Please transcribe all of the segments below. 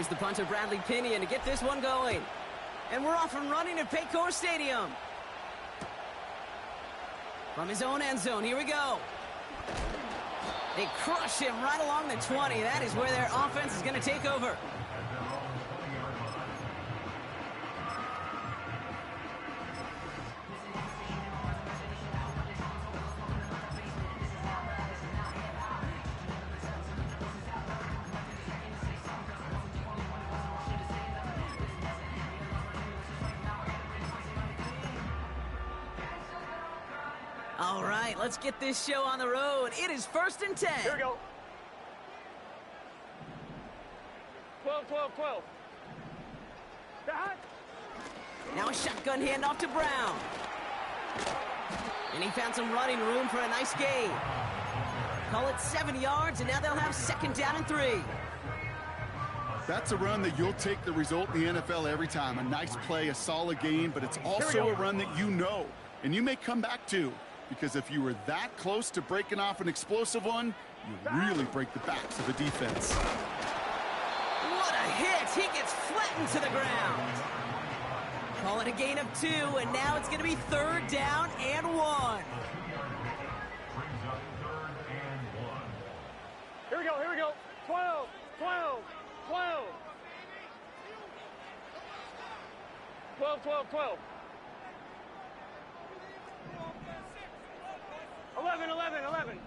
Here's the punter, Bradley Pinion, to get this one going. And we're off and running at Paycor Stadium. From his own end zone, here we go. They crush him right along the 20. That is where their offense is going to take over. All right, let's get this show on the road. It is 1st and 10. Here we go. 12, 12, 12. Now a shotgun handoff to Brown. And he found some running room for a nice gain. Call it 7 yards, and now they'll have 2nd down and 3. That's a run that you'll take the result in the NFL every time. A nice play, a solid gain, but it's also a run that you know, and you may come back to. Because if you were that close to breaking off an explosive one, you really break the backs of the defense. What a hit! He gets flattened to the ground. Call it a gain of 2, and now it's going to be 3rd down and 1. Here we go, here we go. 12, 12, 12. 12, 12, 12. 11, 11, 11.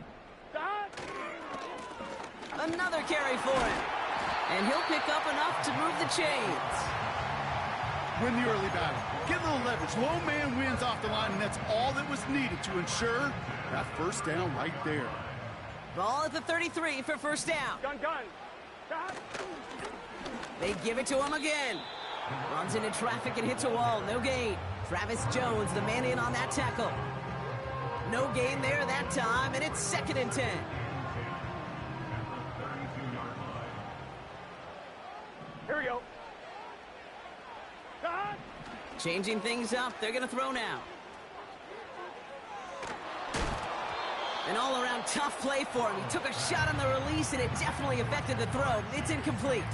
Another carry for him. And he'll pick up enough to move the chains. Win the early battle. Get a little leverage. Low man wins off the line, and that's all that was needed to ensure that 1st down right there. Ball at the 33 for 1st down. Gun, gun. They give it to him again. Runs into traffic and hits a wall. No gain. Travis Jones, the man in on that tackle. No gain there that time, and it's 2nd and 10. Here we go. Changing things up. They're going to throw now. An all-around tough play for him. He took a shot on the release, and it definitely affected the throw. It's incomplete.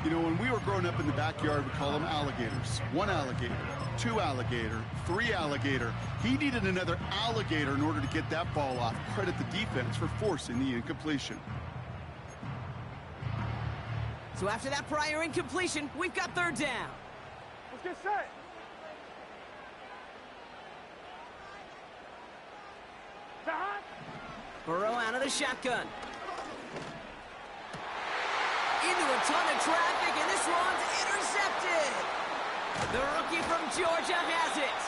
You know, when we were growing up in the backyard, we call them alligators. 1 alligator, 2 alligator, 3 alligator. He needed another alligator in order to get that ball off. Credit the defense for forcing the incompletion. So after that prior incompletion, we've got 3rd down. Let's get set. Burrow out of the shotgun. Into a ton of traffic, and this one's intercepted. The rookie from Georgia has it.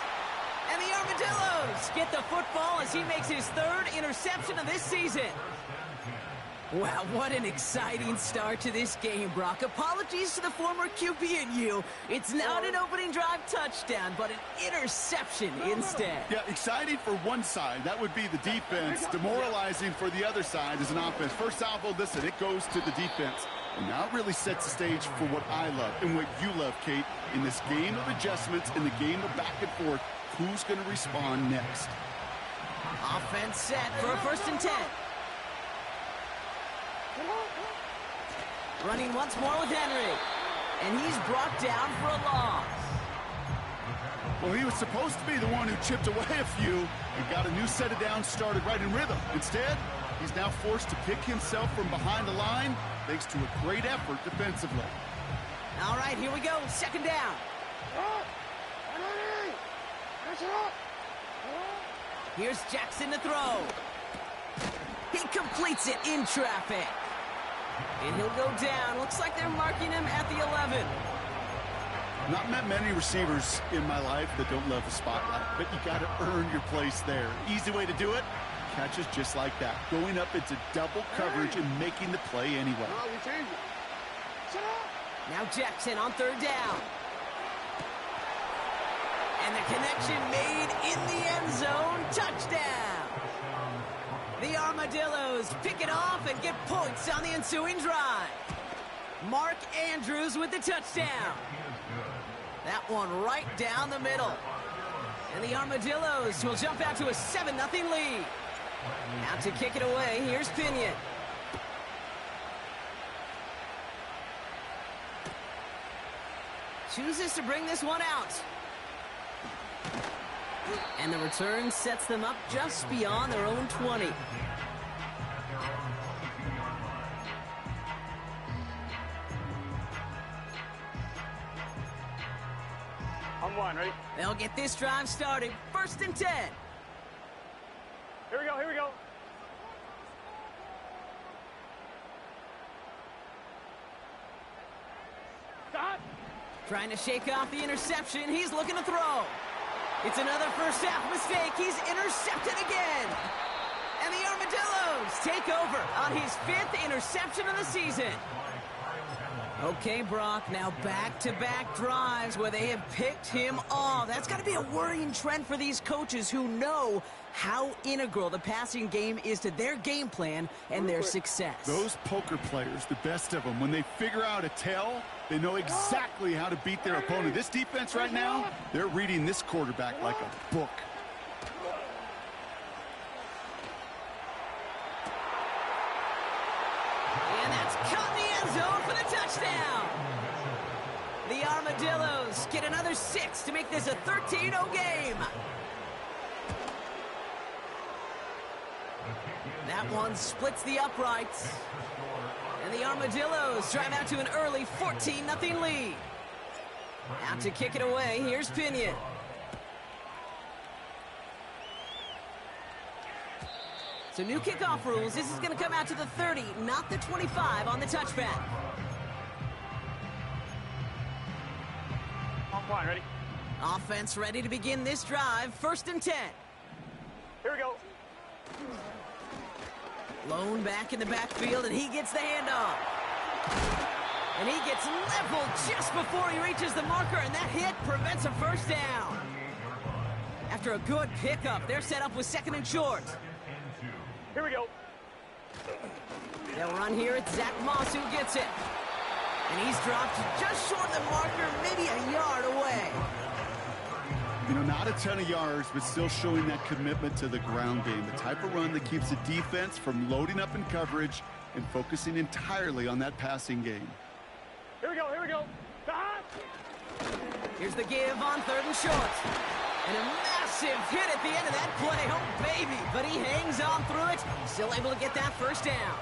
And the Armadillos get the football as he makes his 3rd interception of this season. Wow, what an exciting start to this game, Brock. Apologies to the former QB and you. It's not an opening drive touchdown, but an interception instead. Yeah, exciting for one side. That would be the defense. Demoralizing for the other side as an offense. First salvo, listen, it goes to the defense. And now it really sets the stage for what I love and what you love, Kate. In this game of adjustments, in the game of back and forth, who's going to respond next? Offense set for a 1st and 10. Running once more with Henry. And he's brought down for a loss. Well, he was supposed to be the one who chipped away a few and got a new set of downs started right in rhythm. Instead, he's now forced to pick himself from behind the line thanks to a great effort defensively. All right, here we go. 2nd down. Here's Jackson to throw. He completes it in traffic. And he'll go down. Looks like they're marking him at the 11. Not met many receivers in my life that don't love the spotlight, but you got to earn your place there. Easy way to do it, catches just like that. Going up into double coverage and making the play anyway. Now Jackson on 3rd down. And the connection made in the end zone. Touchdown. The Armadillos pick it off and get points on the ensuing drive. Mark Andrews with the touchdown. That one right down the middle. And the Armadillos will jump out to a 7-0 lead. Out to kick it away, here's Pinion. chooses to bring this one out. And the return sets them up just beyond their own 20. On one, ready? They'll get this drive started. 1st and 10. Here we go, here we go. Stop. Trying to shake off the interception. He's looking to throw. It's another first half mistake. He's intercepted again. And the Armadillos take over on his 5th interception of the season. Okay, Brock, now back-to-back drives where they have picked him off. That's got to be a worrying trend for these coaches who know how integral the passing game is to their game plan and their success. Those poker players, the best of them, when they figure out a tell, they know exactly how to beat their opponent. This defense right now, they're reading this quarterback like a book. And that's caught in the end zone for the touchdown. The Armadillos get another 6 to make this a 13-0 game. That one splits the uprights. And the Armadillos drive out to an early 14-0 lead. Out to kick it away, here's Pinion. So new kickoff rules. This is going to come out to the 30, not the 25 on the touchback. On one, ready? Offense ready to begin this drive. 1st and 10. Here we go. Lone back in the backfield, and he gets the handoff. And he gets leveled just before he reaches the marker, and that hit prevents a first down. After a good pickup, they're set up with 2nd and short. Here we go. They'll run here. It's Zach Moss who gets it. And he's dropped just short of the marker, maybe a yard away. You know, not a ton of yards, but still showing that commitment to the ground game. The type of run that keeps the defense from loading up in coverage and focusing entirely on that passing game. Here we go, here we go. Stop. Here's the give on 3rd and short. And a massive hit at the end of that play. Oh, baby. But he hangs on through it. Still able to get that first down.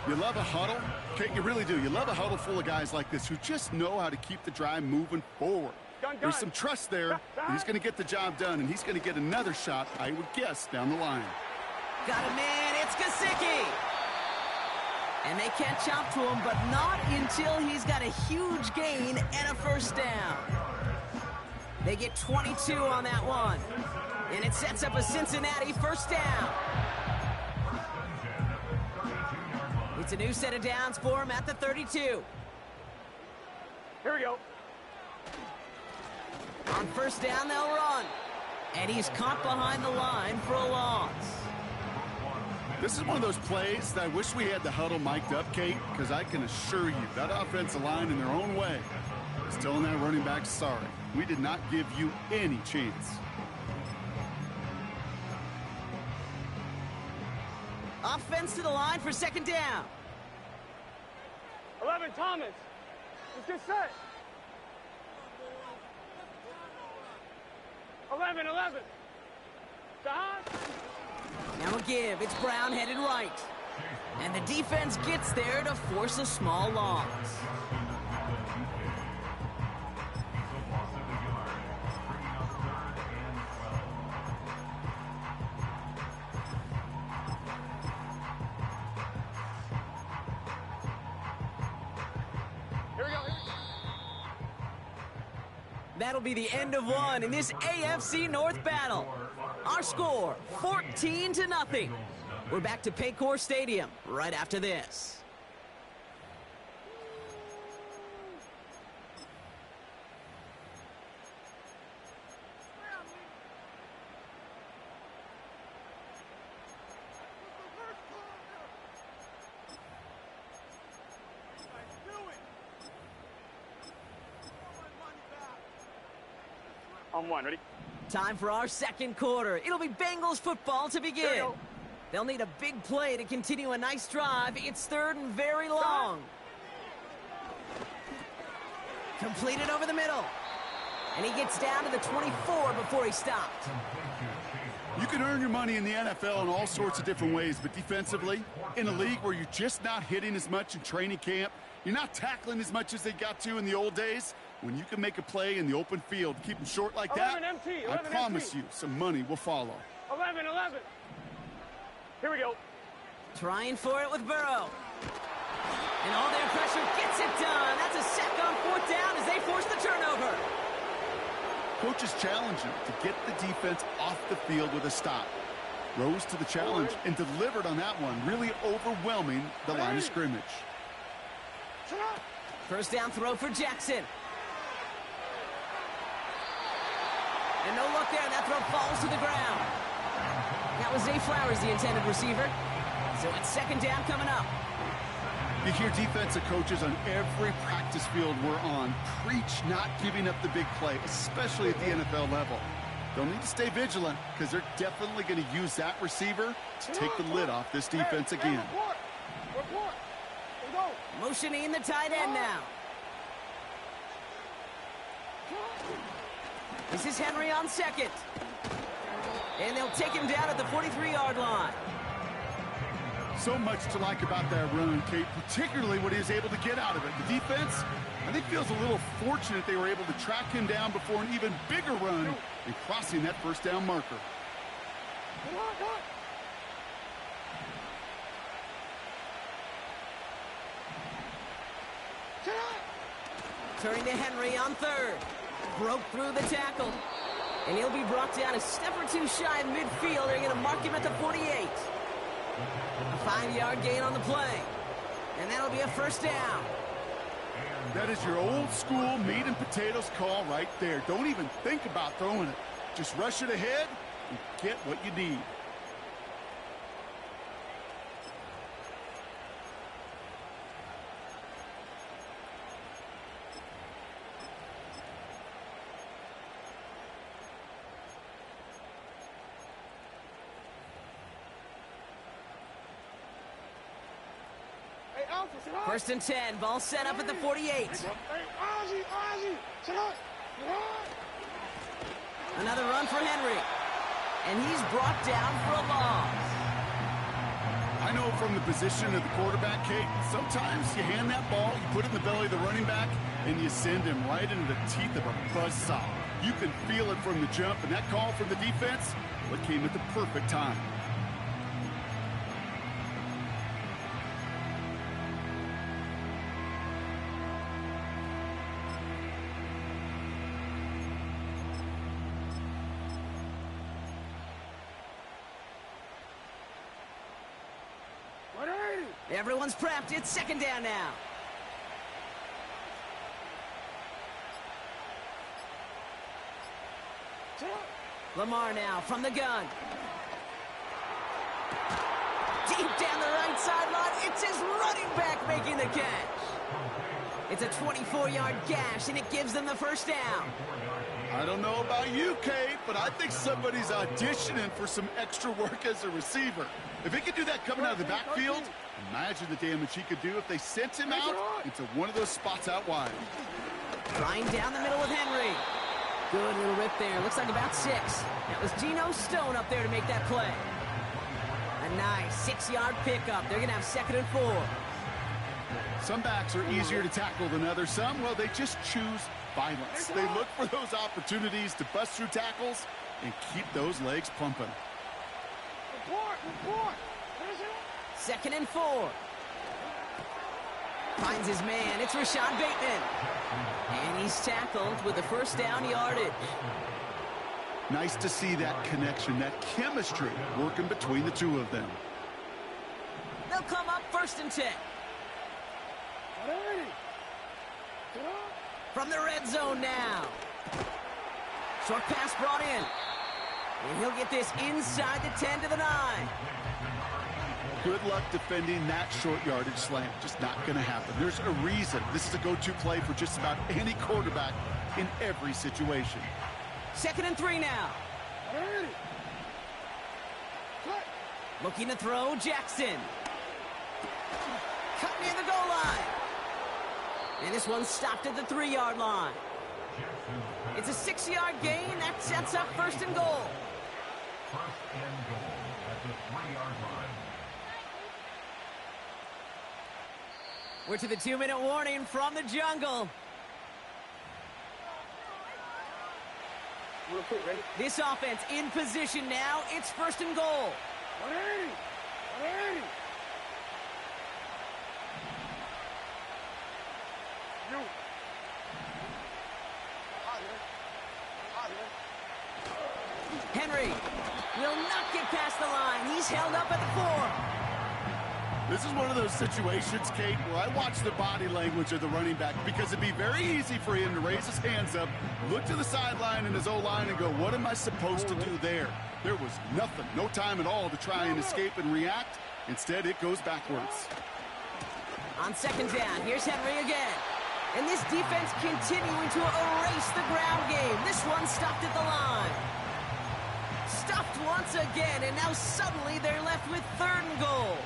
You love a huddle? Okay, you really do. You love a huddle full of guys like this who just know how to keep the drive moving forward. There's some trust there. He's going to get the job done, and he's going to get another shot, I would guess, down the line. Got a man. It's Gesicki. And they catch up to him, but not until he's got a huge gain and a first down. They get 22 on that one. And it sets up a Cincinnati first down. It's a new set of downs for him at the 32. Here we go. On first down, they'll run. And he's caught behind the line for a loss. This is one of those plays that I wish we had the huddle mic'd up, Kate, because I can assure you that offensive line in their own way is telling that running back, sorry, we did not give you any chance. Offense to the line for 2nd down. 11, Thomas. Let's get set. 11. Stop. Now a give. It's Brown headed right. And the defense gets there to force a small loss. Here we go. That'll be the end of one in this AFC North battle. Our score, 14-0. We're back to Paycor Stadium right after this. On one, ready? Time for our 2nd quarter. It'll be Bengals football to begin. They'll need a big play to continue a nice drive. It's 3rd and very long. Completed over the middle. And he gets down to the 24 before he stopped. You can earn your money in the NFL in all sorts of different ways, but defensively, in a league where you're just not hitting as much in training camp, you're not tackling as much as they got to in the old days, when you can make a play in the open field, keep them short like that, 11 MT, I promise you some money will follow. 11. Here we go. Trying for it with Burrow. And all their pressure gets it done. That's a sack on 4th down as they force the turnover. Coaches challenge you to get the defense off the field with a stop. Rose to the challenge and delivered on that one, really overwhelming the line of scrimmage. First down throw for Jackson. And no luck there, and that throw falls to the ground. That was Zay Flowers, the intended receiver. So it's 2nd down coming up. You hear defensive coaches on every practice field we're on preach not giving up the big play, especially at the NFL level. They'll need to stay vigilant because they're definitely going to use that receiver to take the lid off this defense again. Motioning the tight end now. This is Henry on 2nd. And they'll take him down at the 43-yard line. So much to like about that run, Kate, particularly what he was able to get out of it. The defense, I think, feels a little fortunate they were able to track him down before an even bigger run and crossing that 1st down marker. Turning to Henry on 3rd. Broke through the tackle. And he'll be brought down a step or two shy of midfield. They're going to mark him at the 48. A 5-yard gain on the play. And that'll be a 1st down. That is your old school meat and potatoes call right there. Don't even think about throwing it. Just rush it ahead and get what you need. First and 10, ball set up at the 48. Another run for Henry. And he's brought down for a loss. I know from the position of the quarterback, Kate, sometimes you hand that ball, you put it in the belly of the running back, and you send him right into the teeth of a buzzsaw. You can feel it from the jump, and that call from the defense, what came at the perfect time. Everyone's prepped. It's 2nd down now. Lamar now from the gun. Deep down the right sideline. It's his running back making the catch. It's a 24-yard gash, and it gives them the 1st down. I don't know about you, Kate, but I think somebody's auditioning for some extra work as a receiver. If he could do that coming out of the backfield, imagine the damage he could do if they sent him out into one of those spots out wide. Trying down the middle with Henry. Good little rip there. Looks like about 6. That was Geno Stone up there to make that play. A nice 6-yard pickup. They're going to have 2nd and 4. Some backs are easier to tackle than others. Some, well, they just choose violence. They look for those opportunities to bust through tackles and keep those legs pumping. 2nd and 4. Finds his man. It's Rashad Bateman. And he's tackled with the 1st down yardage. Nice to see that connection, that chemistry working between the two of them. They'll come up 1st and 10. From the red zone now. Short pass brought in. And he'll get this inside the 10 to the 9. Good luck defending that short yardage slant. Just not going to happen. There's a reason this is a go-to play for just about any quarterback in every situation. 2nd and 3 now. Looking to throw, Jackson. Cut near the goal line. And this one's stopped at the 3-yard line. It's a 6-yard gain. That sets up 1st and goal. 1st and goal at the 3-yard line. We're to the 2-minute warning from the jungle. This offense in position now. It's 1st and goal. 180! 180! Henry will not get past the line. He's held up at the 4. This is one of those situations, Kate, where I watch the body language of the running back because it'd be very easy for him to raise his hands up, look to the sideline in his O-line and go, what am I supposed to do there? There was nothing, no time at all to try and escape and react. Instead, it goes backwards. On 2nd down, here's Henry again. And this defense continuing to erase the ground game. This one stopped at the line. Stuffed once again, and now suddenly they're left with 3rd and goal.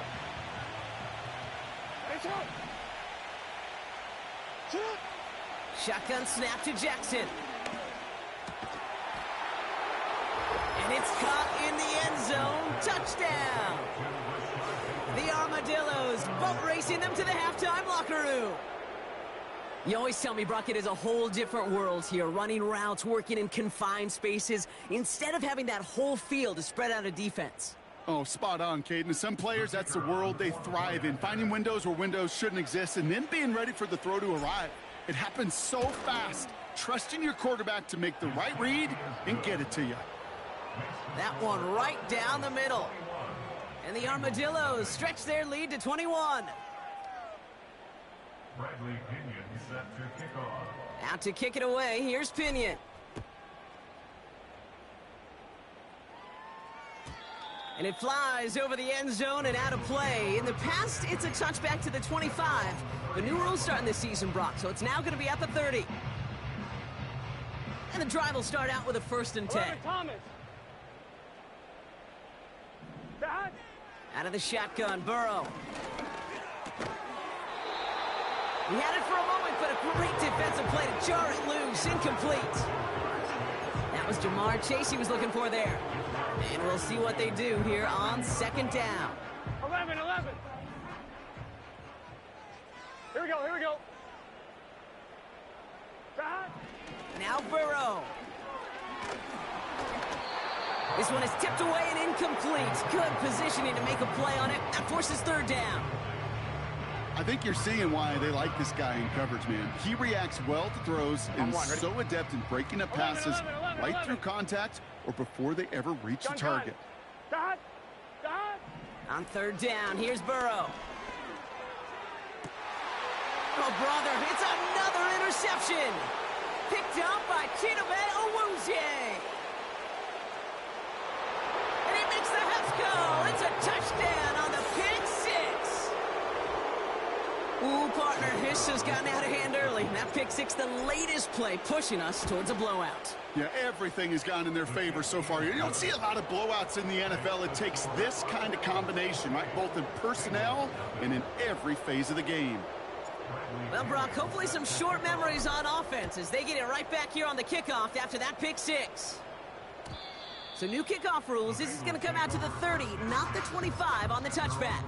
Shotgun snap to Jackson. And it's caught in the end zone. Touchdown. The Armadillos boat racing them to the halftime locker room. You always tell me, Brock, it is a whole different world here. Running routes, working in confined spaces, instead of having that whole field to spread out a defense. Oh, spot on, Caden. Some players, that's the world they thrive in. Finding windows where windows shouldn't exist and then being ready for the throw to arrive. It happens so fast. Trusting your quarterback to make the right read and get it to you. That one right down the middle. And the Armadillos stretch their lead to 21. Bradley Pinion set to kick off. Out to kick it away, here's Pinion. And it flies over the end zone and out of play. In the past, it's a touchback to the 25. The new rules starting this season, Brock, so it's now going to be at the 30. And the drive will start out with a 1st and 10. Thomas. Back. Out of the shotgun, Burrow. He had it for a moment, but a great defensive play to jar it loose. Incomplete. That was Jamar Chase he was looking for there. And we'll see what they do here on 2nd down. 11. Here we go. Back. Now Burrow. This one is tipped away and incomplete. Good positioning to make a play on it. That forces 3rd down. I think you're seeing why they like this guy in coverage, man. He reacts well to throws and is so adept in breaking up passes right through contact or before they ever reach the target. On 3rd down, here's Burrow. Oh, brother, it's another interception. Picked up by Chidobe Awuzie. And he makes the Hefco. It's a touchdown on the pick 6. Ooh, partner, this has gotten out of hand early. That pick 6, the latest play, pushing us towards a blowout. Yeah, everything has gone in their favor so far. You don't see a lot of blowouts in the NFL. It takes this kind of combination, right? Both in personnel and in every phase of the game. Well, Brock, hopefully some short memories on offense as they get it right back here on the kickoff after that pick 6. So new kickoff rules. This is going to come out to the 30, not the 25 on the touchback.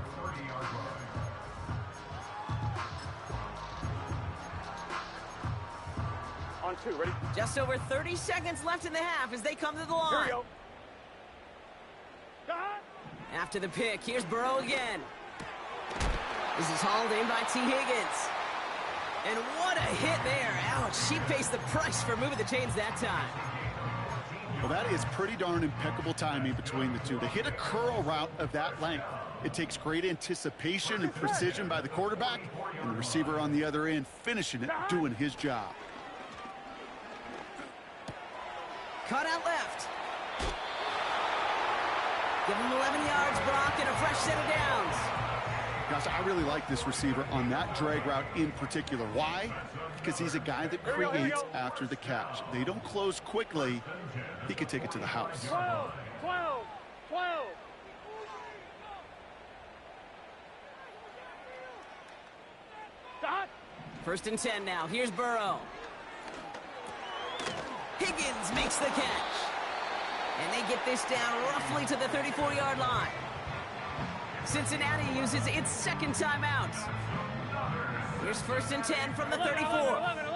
On 2, ready? Just over 30 seconds left in the half as they come to the Here line. we go. Back. After the pick, here's Burrow again. This is hauled in by T. Higgins. And what a hit there. Ouch, she pays the price for moving the chains that time. Well, that is pretty darn impeccable timing between the two. To hit a curl route of that length, it takes great anticipation and precision by the quarterback, and the receiver on the other end finishing it, doing his job. Cut out left. Give him 11 yards, Brock, and a fresh set of downs. Gosh, I really like this receiver on that drag route in particular. Why? Because he's a guy that creates after the catch. They don't close quickly. He can take it to the house. 12. Dot. First and 10 now. Here's Burrow. Higgins makes the catch. And they get this down roughly to the 34-yard line. Cincinnati uses its second timeout. Here's first and 10 from the 34. 11,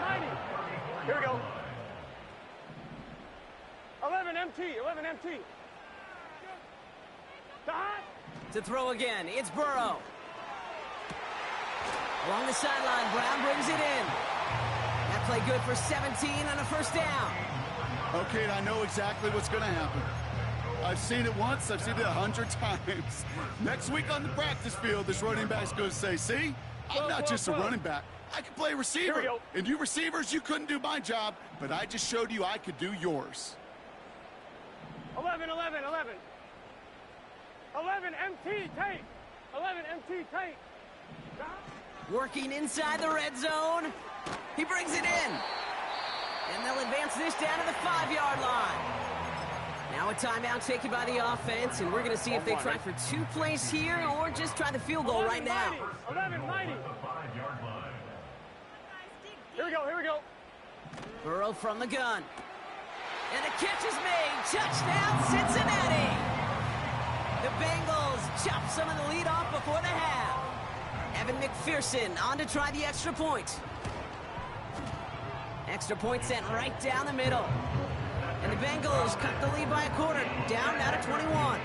mighty. Here we go. 11 MT. To throw again, it's Burrow. Along the sideline, Brown brings it in. That play good for 17 on a first down. Okay, I know exactly what's going to happen. I've seen it once, I've seen it 100 times. Next week on the practice field, this running back's going to say, see, I'm not just a running back. I can play receiver. And you receivers, you couldn't do my job, but I just showed you I could do yours. 11 MT tape. 11 MT tape. Working inside the red zone. He brings it in. And they'll advance this down to the 5-yard line. Now a timeout taken by the offense, and we're going to see if they try for 2 plays here or just try the field goal right now. 11 mighty. Here we go. Burrow from the gun. And a catch is made. Touchdown, Cincinnati. The Bengals chop some of the lead off before the half. Evan McPherson on to try the extra point. Extra point sent right down the middle. And the Bengals cut the lead by a quarter, down now to 21.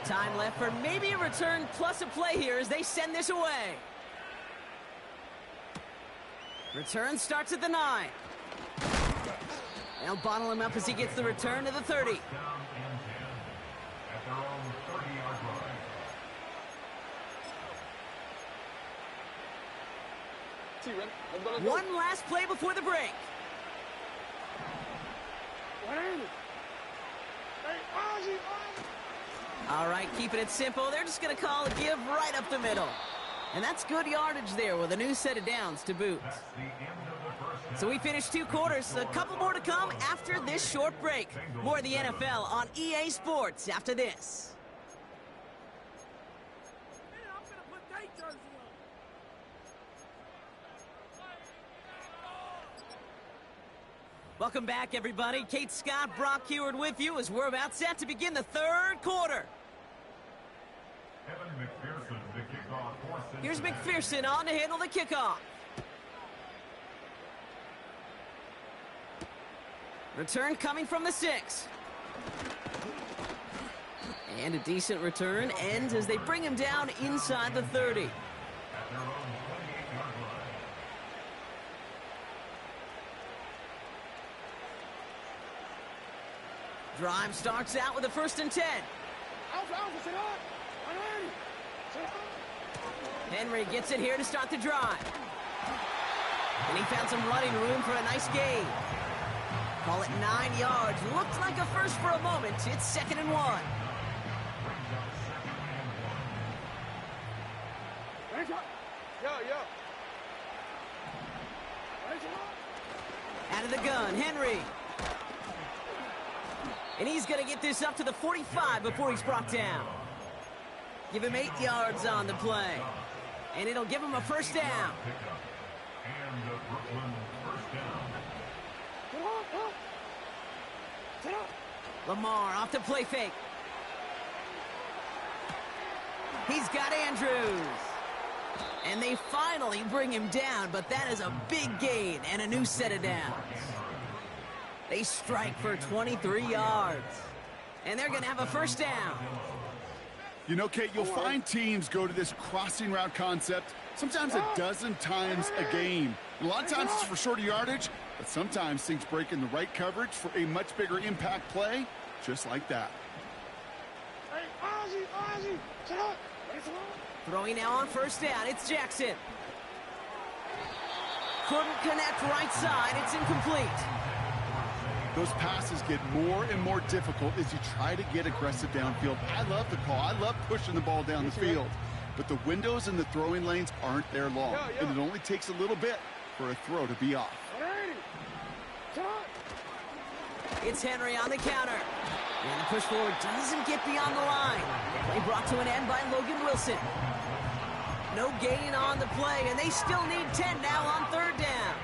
Time left for maybe a return plus a play here as they send this away. Return starts at the 9. They'll bottle him up as he gets the return to the 30. One last play before the break. All right, keeping it simple. They're just going to call a give right up the middle. And that's good yardage there with a new set of downs to boot. So we finished 2 quarters. A couple more to come after this short break. More of the NFL on EA Sports after this. Welcome back, everybody. Kate Scott, Brock Heward with you as we're about set to begin the 3rd quarter. Here's McPherson on to handle the kickoff. Return coming from the 6. And a decent return ends as they bring him down inside the 30. Drive starts out with a first and 10. Henry gets it here to start the drive. And he found some running room for a nice gain. Call it 9 yards. Looked like a first for a moment. It's 2nd and 1. Out of the gun, Henry. And he's going to get this up to the 45 before he's brought down. Give him 8 yards on the play. And it'll give him a first down. Lamar off the play fake. He's got Andrews. And they finally bring him down, but that is a big gain and a new set of downs. They strike for 23 yards. And they're going to have a first down. You know, Kate, you'll find teams go to this crossing route concept sometimes a dozen times a game. A lot of times it's for shorter yardage, but sometimes things break in the right coverage for a much bigger impact play, just like that. Throwing now on first down, it's Jackson. Couldn't connect right side, it's incomplete. Those passes get more and more difficult as you try to get aggressive downfield. I love the call. I love pushing the ball down the field. But the windows in the throwing lanes aren't there long. And it only takes a little bit for a throw to be off. It's Henry on the counter. And the push forward doesn't get beyond the line. Play brought to an end by Logan Wilson. No gain on the play, and they still need 10 now on third down.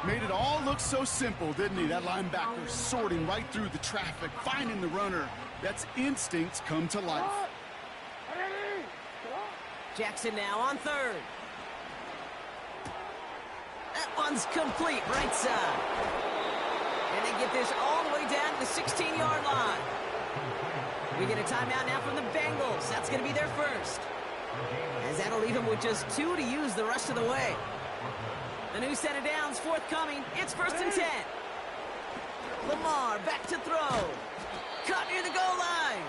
Made it all look so simple, didn't he? That linebacker sorting right through the traffic, finding the runner. That's instincts come to life. Jackson now on third. That one's complete, right side. And they get this all the way down to the 16-yard line. We get a timeout now from the Bengals. That's going to be their first. As that'll leave them with just 2 to use the rest of the way. The new set of downs forthcoming. It's 1st and 10. Lamar back to throw. Caught near the goal line.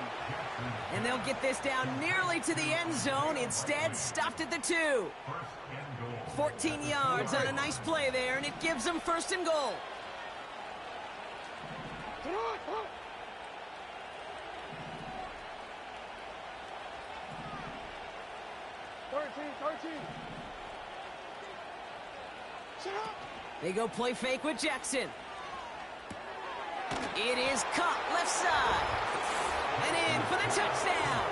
And they'll get this down nearly to the end zone. Instead, stopped at the 2. 14 yards on a nice play there, and it gives them 1st and goal. They go play fake with Jackson. It is caught left side. And in for the touchdown.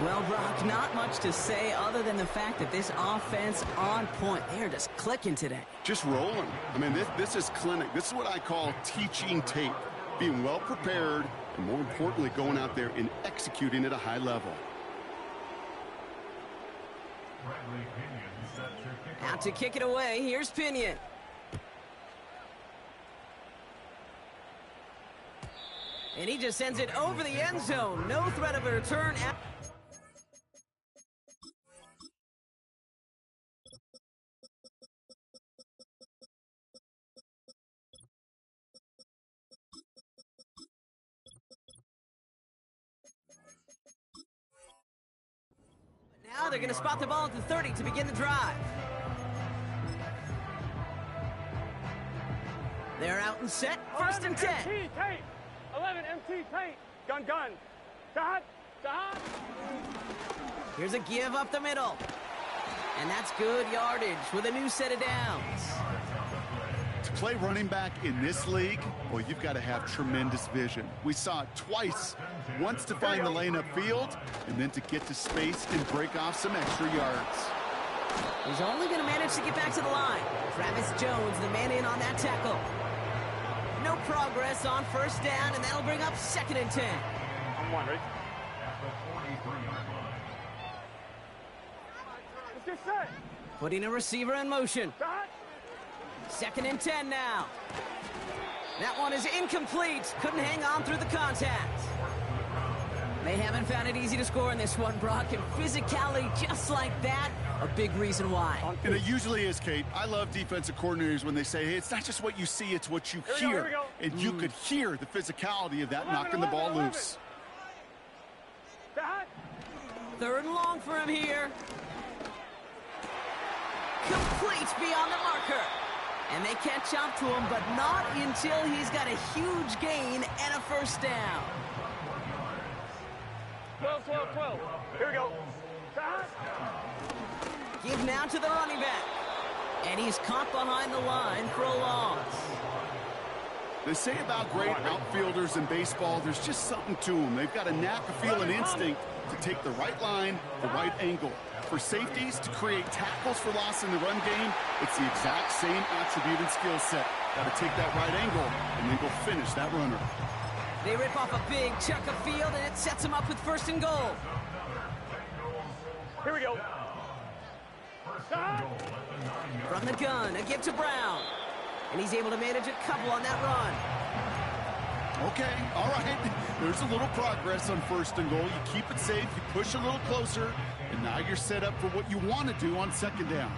Well, Brock, not much to say other than the fact that this offense on point. They're just clicking today. Just rolling. I mean, this is clinic. This is what I call teaching tape. Being well prepared, and more importantly, going out there and executing at a high level. Out to kick it away. Here's Pinion. And he just sends it over the end zone. No threat of a return. Now they're going to spot the ball at the 30 to begin the drive. They're out and set. 1st and 10. MT, tape. 11, MT, tape. Gun. Dot. Here's a give up the middle. And that's good yardage with a new set of downs. To play running back in this league, well, you've got to have tremendous vision. We saw it twice. Once to find the lane upfield, and then to get to space and break off some extra yards. He's only going to manage to get back to the line. Travis Jones, the man in on that tackle. No progress on 1st down, and that'll bring up 2nd and 10. I'm one, ready? Let's get set. Putting a receiver in motion. Dot. 2nd and 10 now. That one is incomplete. Couldn't hang on through the contact. They haven't found it easy to score in this one, Brock, and physicality just like that, a big reason why. And it usually is, Kate. I love defensive coordinators when they say, hey, it's not just what you see, it's what you hear. Here we go. And you could hear the physicality of that, knocking the ball loose. Dot. 3rd and long for him here. Complete beyond the marker. And they catch up to him, but not until he's got a huge gain and a 1st down. 12. Here we go. Dot. Give now to the running back. And he's caught behind the line for a loss. They say about great outfielders in baseball, there's just something to them. They've got a knack, a feel, and instinct to take the right line, the right angle. For safeties to create tackles for loss in the run game, it's the exact same attribute and skill set. Got to take that right angle and then go finish that runner. They rip off a big chunk of field, and it sets them up with 1st and goal. Here we go. Dot. From the gun, a give to Brown. And he's able to manage a couple on that run. Okay, all right. There's a little progress on 1st and goal. You keep it safe, you push a little closer, and now you're set up for what you want to do on 2nd down.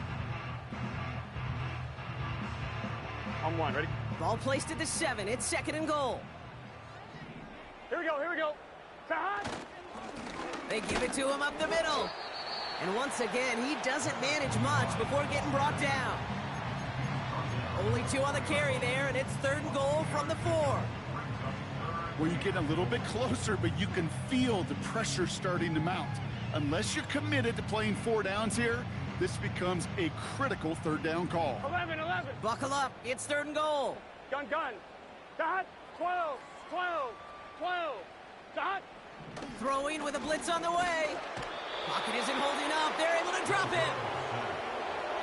I'm one, ready? Ball placed at the 7. It's 2nd and goal. Here we go. Dot. They give it to him up the middle. And once again, he doesn't manage much before getting brought down. Only 2 on the carry there, and it's 3rd and goal from the 4. Well, you get a little bit closer, but you can feel the pressure starting to mount. Unless you're committed to playing 4 downs here, this becomes a critical 3rd down call. 11. Buckle up. It's 3rd and goal. Gun. Dot. 12, 12, 12. Dot. Throwing with a blitz on the way. Pocket isn't holding up. They're able to drop him.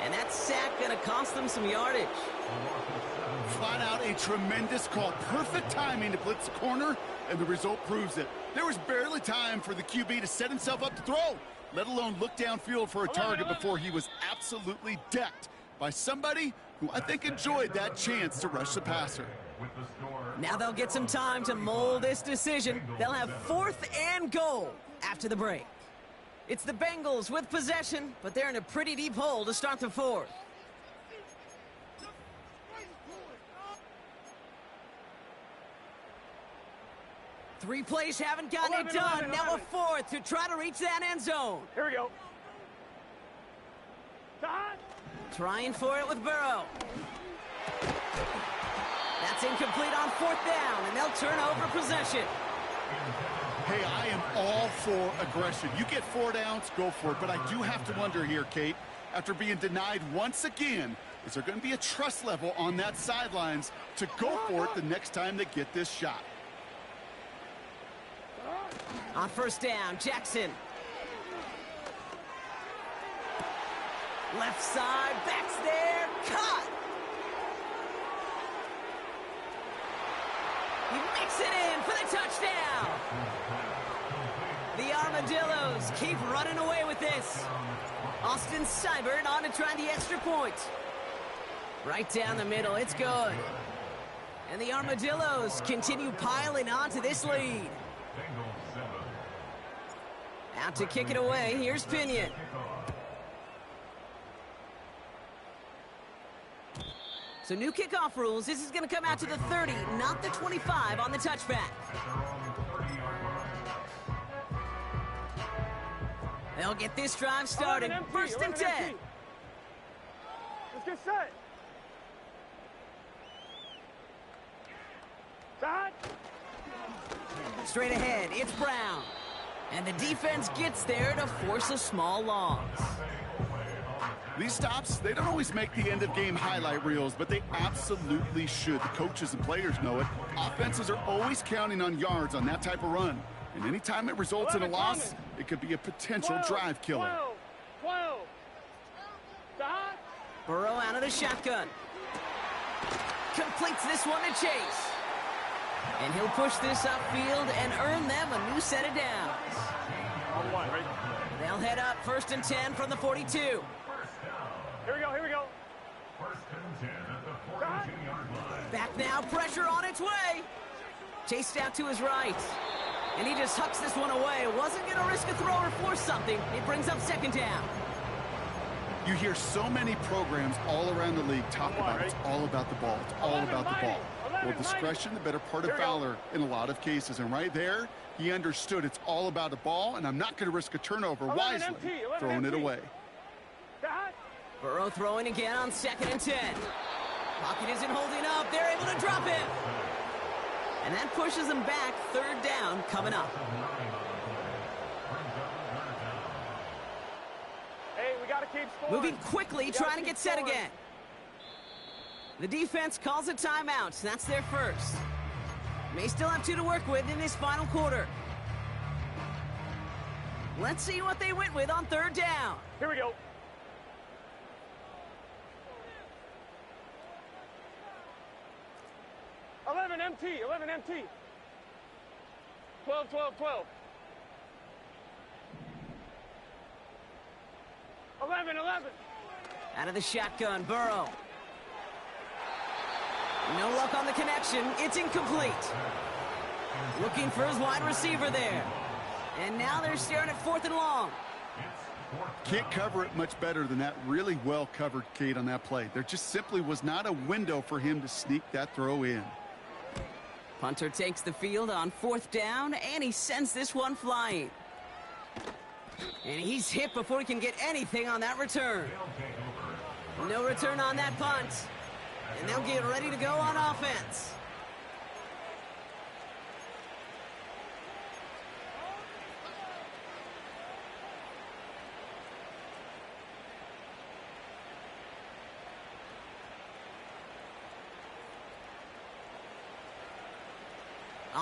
And that sack going to cost them some yardage. Flat out a tremendous call. Perfect timing to blitz the corner, and the result proves it. There was barely time for the QB to set himself up to throw, let alone look downfield for a target before he was absolutely decked by somebody who I think enjoyed that chance to rush the passer. Now they'll get some time to mold this decision. They'll have 4th and goal after the break. It's the Bengals with possession, but they're in a pretty deep hole to start the 4th. Three plays haven't gotten it done. Now a 4th to try to reach that end zone. Here we go. Dot. Trying for it with Burrow. That's incomplete on 4th down, and they'll turn over possession. Hey, I am all for aggression. You get 4 downs, go for it. But I do have to wonder here, Kate, after being denied once again, is there going to be a trust level on that sidelines to go for it the next time they get this shot? On 1st down, Jackson. Left side, backs there, cut! He makes it in for the touchdown! The Armadillos keep running away with this. Austin Seibert on to try the extra point. Right down the middle, it's good. And the Armadillos continue piling onto this lead. Out to kick it away, here's Pinion. So new kickoff rules, this is going to come out to the 30, not the 25 on the touchback. They'll get this drive started, 1st and 10. Let's get set. Dot. Straight ahead, it's Brown. And the defense gets there to force a small loss. These stops, they don't always make the end-of-game highlight reels, but they absolutely should. The coaches and players know it. Offenses are always counting on yards on that type of run. And anytime it results in a loss, it could be a potential drive killer. 12. Dot. Burrow out of the shotgun. Completes this one to Chase. And he'll push this upfield and earn them a new set of downs. On 1, right? They'll head up 1st and 10 from the 42. Here we go, here we go. 1st and 10 at the 42-yard line. Back now, pressure on its way. Chased out to his right. And he just hucks this one away. Wasn't going to risk a throw or force something. It brings up 2nd down. You hear so many programs all around the league talk about it's all about the ball. It's all about the ball. Well, discretion, the better part of valor in a lot of cases. And right there, he understood it's all about the ball, and I'm not going to risk a turnover wisely, throwing it away. Burrow throwing again on 2nd and 10. Pocket isn't holding up. They're able to drop him. And that pushes them back. 3rd down coming up. Hey, we got to keep scoring. Moving quickly, trying to get set again. The defense calls a timeout. That's their first. May still have 2 to work with in this final quarter. Let's see what they went with on 3rd down. Here we go. MT, 11 MT. 12, 12, 12. 11, 11. Out of the shotgun, Burrow. No luck on the connection. It's incomplete. Looking for his wide receiver there. And now they're staring at 4th and long. Can't cover it much better than that. Really well covered, Kate, on that play. There just simply was not a window for him to sneak that throw in. Punter takes the field on 4th down, and he sends this one flying. And he's hit before he can get anything on that return. No return on that punt. And they'll get ready to go on offense.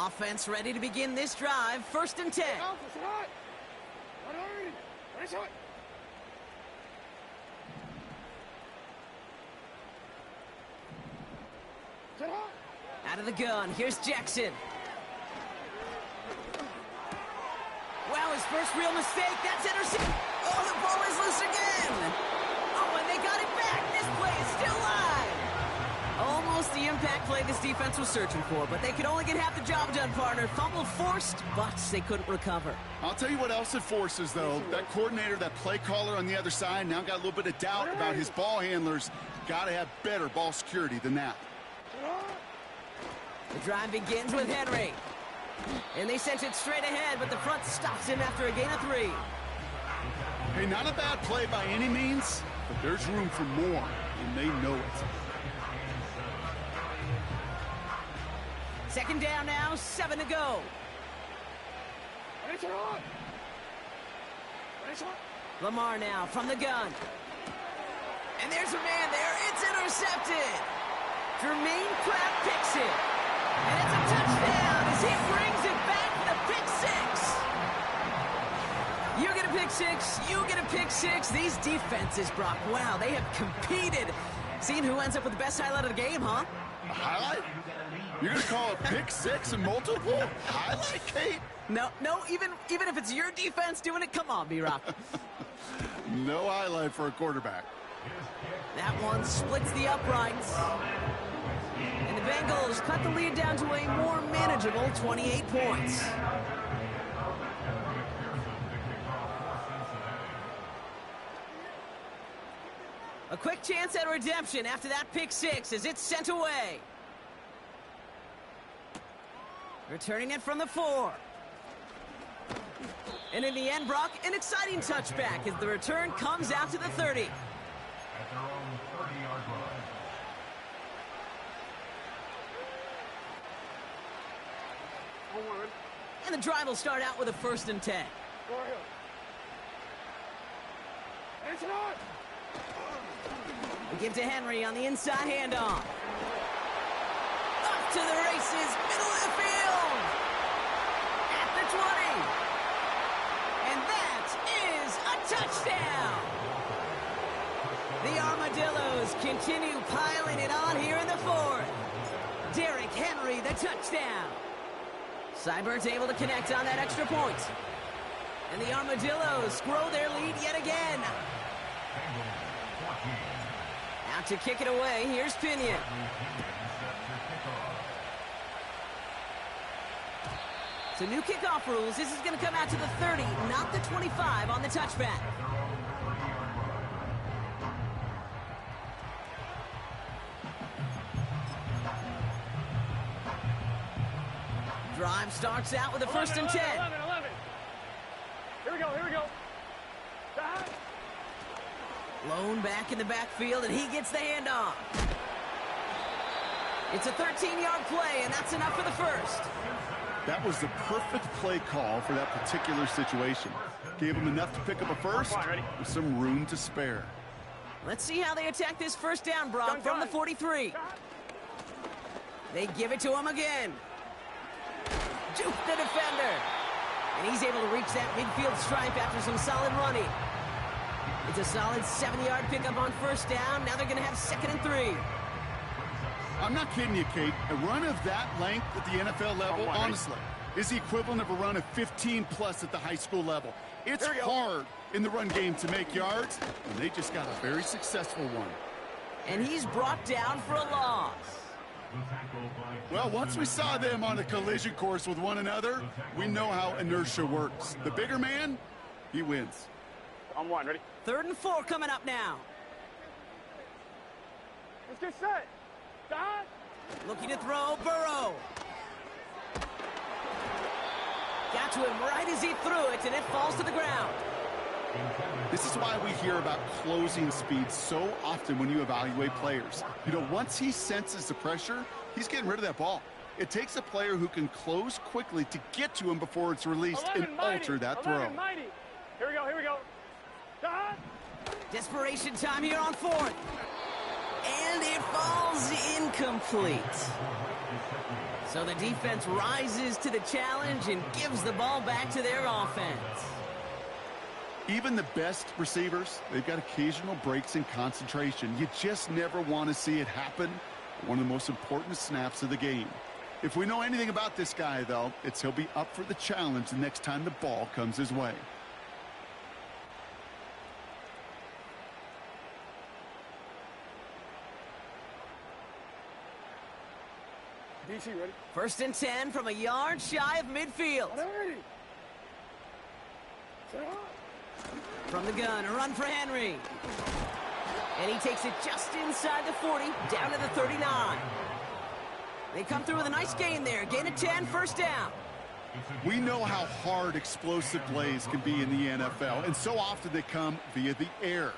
Offense ready to begin this drive. 1st and 10. Out of the gun, here's Jackson. Wow, his first real mistake. That's intercepted. Oh, the ball is loose again. Oh, and they got it back. This play is still live. Almost the impact play this defense was searching for, but they could only get half the job done, partner. Fumble forced, but they couldn't recover. I'll tell you what else it forces, though. That coordinator, that play caller on the other side, now got a little bit of doubt about his ball handlers. Got to have better ball security than that. The drive begins with Henry. And they sent it straight ahead, but the front stops him after a gain of 3. Hey, not a bad play by any means, but there's room for more, and they know it. 2nd down now, 7 to go. Lamar now from the gun. And there's a man there. It's intercepted. Jermaine Pratt picks it. And it's a touchdown as he brings it back for the pick 6. You get a pick 6. You get a pick 6. These defenses, Brock, wow, they have competed. Seeing who ends up with the best highlight of the game, huh? A highlight? You're going to call a pick 6 and multiple highlight, Kate? No, even if it's your defense doing it, come on, B-Rock. No highlight for a quarterback. That one splits the uprights. And the Bengals cut the lead down to a more manageable 28 points. A quick chance at redemption after that pick 6 as it's sent away. Returning it from the 4. And in the end, Brock, an exciting touchback as the return comes out to the 30. At their own 30-yard line. And the drive will start out with a 1st and 10. We give to Henry on the inside handoff. Up to the races, middle of the field. At the 20. And that is a touchdown. The Armadillos continue piling it on here in the 4th. Derrick Henry, the touchdown. Seibert's able to connect on that extra point. And the Armadillos grow their lead yet again. Out to kick it away, here's Pinion. So new kickoff rules. This is going to come out to the 30, not the 25 on the touchback. Drive starts out with a 1st and 10. 11. Here we go. Lone back in the backfield, and he gets the handoff. It's a 13-yard play, and that's enough for the 1st. That was the perfect play call for that particular situation. Gave him enough to pick up a 1st with some room to spare. Let's see how they attack this 1st down, Brock, from the 43. They give it to him again. Juke the defender. And he's able to reach that midfield stripe after some solid running. It's a solid 7-yard pickup on 1st down. Now they're going to have 2nd and 3. I'm not kidding you, Kate. A run of that length at the NFL level, honestly, is the equivalent of a run of 15+ at the high school level. It's hard in the run game to make yards, and they just got a very successful one. And he's brought down for a loss. Well, once we saw them on a collision course with one another, we know how inertia works. The bigger man, he wins. On 1, ready? 3rd and 4 coming up now. Let's get set. Stop. Looking to throw, Burrow. Got to him right as he threw it, and it falls to the ground. This is why we hear about closing speed so often when you evaluate players. You know, once he senses the pressure, he's getting rid of that ball. It takes a player who can close quickly to get to him before it's released and alter that throw. Here we go. Stop. Desperation time here on 4th. And it falls incomplete. So the defense rises to the challenge and gives the ball back to their offense. Even the best receivers, they've got occasional breaks in concentration. You just never want to see it happen. One of the most important snaps of the game. If we know anything about this guy, though, it's he'll be up for the challenge the next time the ball comes his way. DC, ready? 1st and 10 from a yard shy of midfield. Ready. From the gun, a run for Henry. And he takes it just inside the 40, down to the 39. They come through with a nice gain there. Gain of 10, 1st down. We know how hard explosive plays can be in the NFL, and so often they come via the air.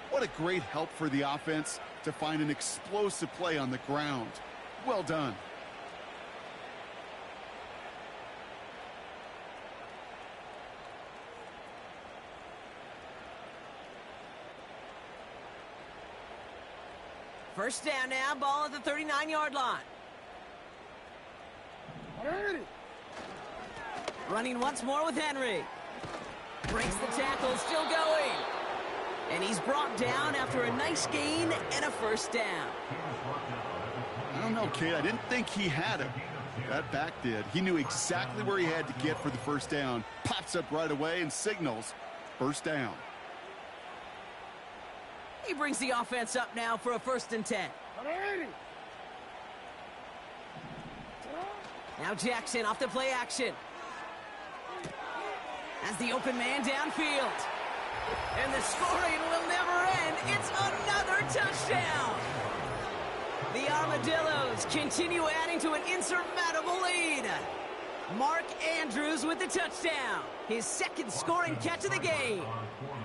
What a great help for the offense to find an explosive play on the ground. Well done. First down now, ball at the 39-yard line. Ready. Running once more with Henry. Breaks the tackle, still going. And he's brought down after a nice gain and a 1st down. I don't know, Kate. I didn't think he had him. That back did. He knew exactly where he had to get for the 1st down. Pops up right away and signals 1st down. He brings the offense up now for a 1st and 10. Ready. Now Jackson off the play action. As the open man downfield. And the scoring will never end. It's another touchdown. The Armadillos continue adding to an insurmountable lead. Mark Andrews with the touchdown. His 2nd scoring catch of the game.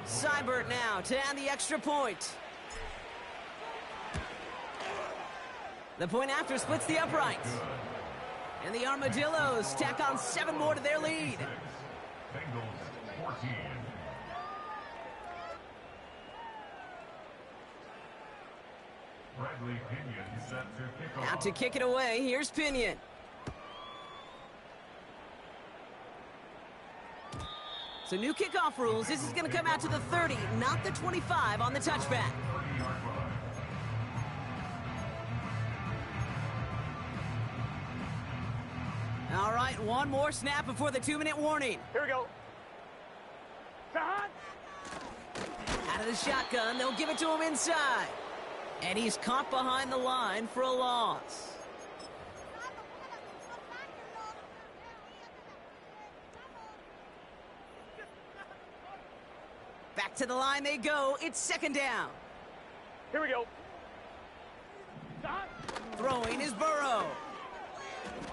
Seibert now to add the extra point. The point after splits the uprights. And the Armadillos tack on 7 more to their lead. Bengals 14. Bradley Pinion set to kick off. Out to kick it away, here's Pinion. So new kickoff rules. This is going to come out to the 30, not the 25 on the touchback. All right, one more snap before the 2-minute warning. Here we go. Shot. Out of the shotgun, they'll give it to him inside. And he's caught behind the line for a loss. Back to the line they go. It's 2nd down. Here we go. Shot. Throwing is Burrow.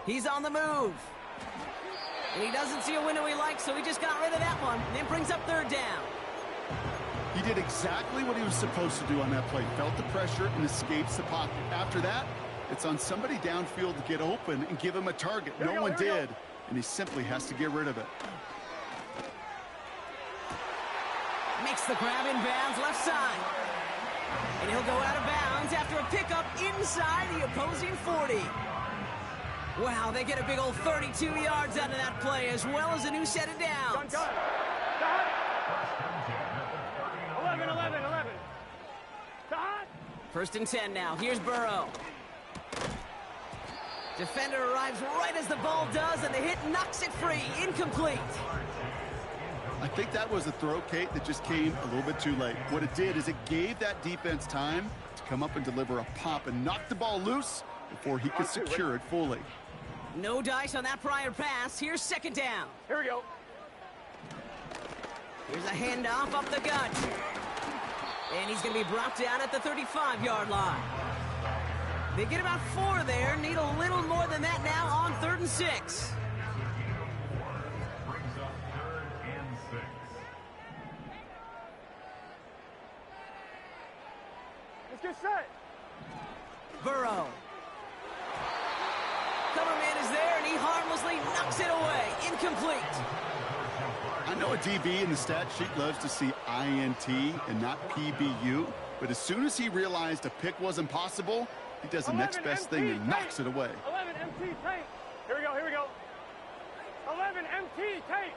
He's on the move. And he doesn't see a window he likes, so he just got rid of that one. And then brings up 3rd down. He did exactly what he was supposed to do on that play. Felt the pressure and escapes the pocket. After that, it's on somebody downfield to get open and give him a target. No one did, and he simply has to get rid of it. Makes the grab in bounds left side. And he'll go out of bounds after a pickup inside the opposing 40. Wow, they get a big old 32 yards out of that play, as well as a new set of downs. Gun. 11. Shot. 1st and 10 now. Here's Burrow. Defender arrives right as the ball does, and the hit knocks it free. Incomplete. I think that was a throw, Kate, that just came a little bit too late. What it did is it gave that defense time to come up and deliver a pop and knock the ball loose before he could secure it fully. No dice on that prior pass. Here's 2nd down. Here we go. Here's a handoff up the gut. And he's going to be brought down at the 35-yard line. They get about 4 there. Need a little more than that now on 3rd and 6. Brings up 3rd and 6. Let's get set. Burrow. Cover man is there, and he harmlessly knocks it away. Incomplete. I know a DB in the stat sheet loves to see INT and not PBU, but as soon as he realized a pick wasn't possible, he does the next best thing and knocks it away. 11 MT MT tank. Here we go, here we go. 11 MT tank.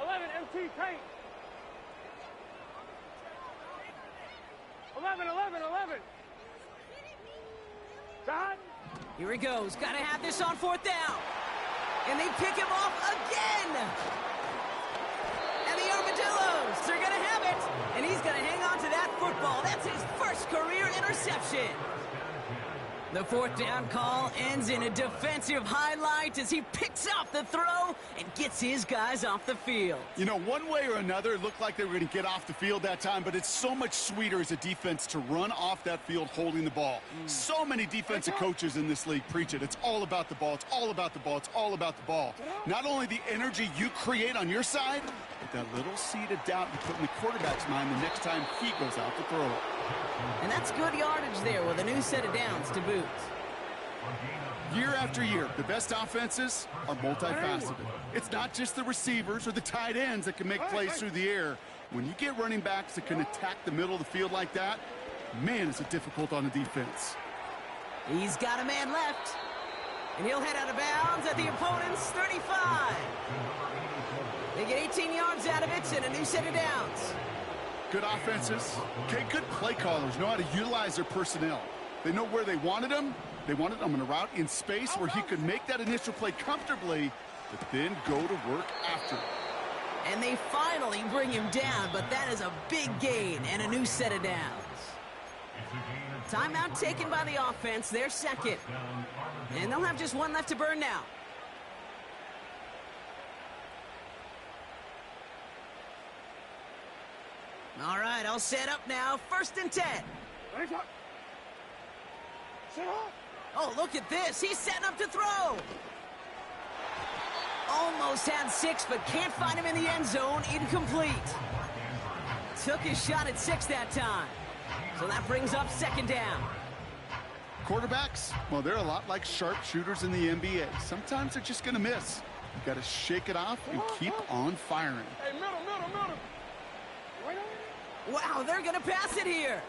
11 MT tank. 11. Done. Here he goes. Got to have this on 4th down. And they pick him off again. And the Armadillos are going to have it. And he's going to hang on to that football. That's his first career interception. The 4th down call ends in a defensive highlight as he picks off the throw and gets his guys off the field. You know, one way or another, it looked like they were going to get off the field that time, but it's so much sweeter as a defense to run off that field holding the ball. So many defensive coaches in this league preach it. It's all about the ball. It's all about the ball. It's all about the ball. Not only the energy you create on your side, but that little seed of doubt you put in the quarterback's mind the next time he goes out to throw it. And that's good yardage there with a new set of downs to boot. Year after year, the best offenses are multifaceted. It's not just the receivers or the tight ends that can make plays through the air. When you get running backs that can attack the middle of the field like that, man, is it difficult on the defense. He's got a man left. And he'll head out of bounds at the opponent's 35. They get 18 yards out of it and a new set of downs. Good offenses, okay, good play callers know how to utilize their personnel. They know where they wanted them. They wanted him in a route in space where he could make that initial play comfortably, but then go to work after. And they finally bring him down, but that is a big gain and a new set of downs. Timeout taken by the offense, their second. And they'll have just one left to burn now. All right, I'll set up now. 1st and 10. Oh, look at this. He's setting up to throw. Almost had 6, but can't find him in the end zone. Incomplete. Took his shot at 6 that time. So that brings up 2nd down. Quarterbacks, well, they're a lot like sharpshooters in the NBA. Sometimes they're just going to miss. You got to shake it off and keep on firing. Hey, middle. Wow, they're going to pass it here.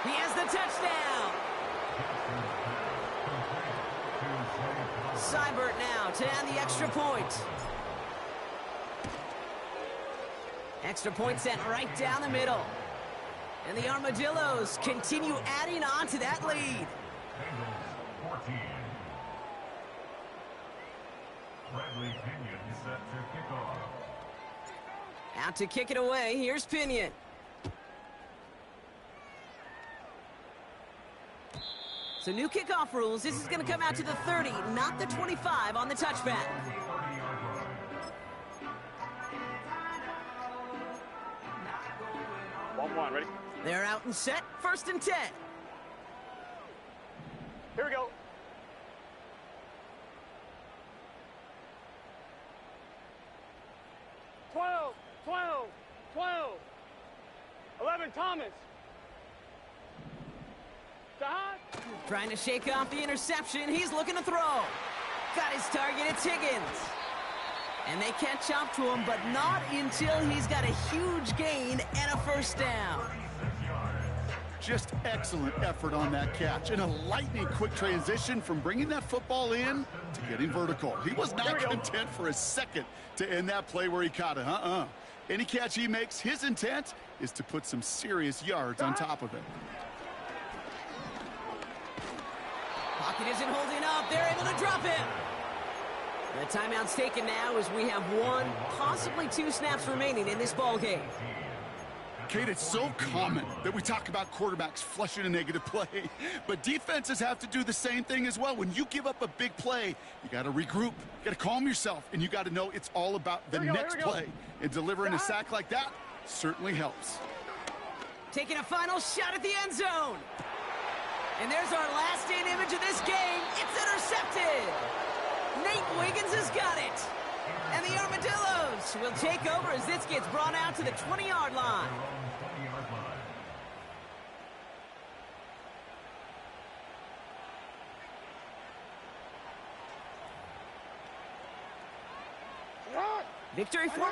He has the touchdown. Seibert now to add the extra point. Extra point sent right down the middle. And the Armadillos continue adding on to that lead. Bengals 14. Bradley Pinion set to kick off. Out to kick it away. Here's Pinion. So new kickoff rules. This is going to come out to the 30, not the 25 on the touchback. 30-yard line. One, ready? They're out and set. 1st and 10. Here we go. Twelve. 11 Thomas. Dot. Trying to shake off the interception. He's looking to throw. Got his target. It's Higgins. And they catch up to him, but not until he's got a huge gain and a 1st down. Just excellent effort on that catch. And a lightning quick transition from bringing that football in to getting vertical. He was not content for a second to end that play where he caught it. Any catch he makes, his intent is to put some serious yards on top of it. Pocket isn't holding up. They're able to drop him. The timeout's taken now as we have 1, possibly 2 snaps remaining in this ball game. Kate, it's so common that we talk about quarterbacks flushing a negative play, but defenses have to do the same thing as well. When you give up a big play, you got to regroup, you got to calm yourself, and you got to know it's all about the next play. And delivering a sack like that certainly helps. Taking a final shot at the end zone. And there's our last-in image of this game. It's intercepted. Nate Wiggins has got it. And the Armadillos will take over as this gets brought out to the 20-yard line. Victory for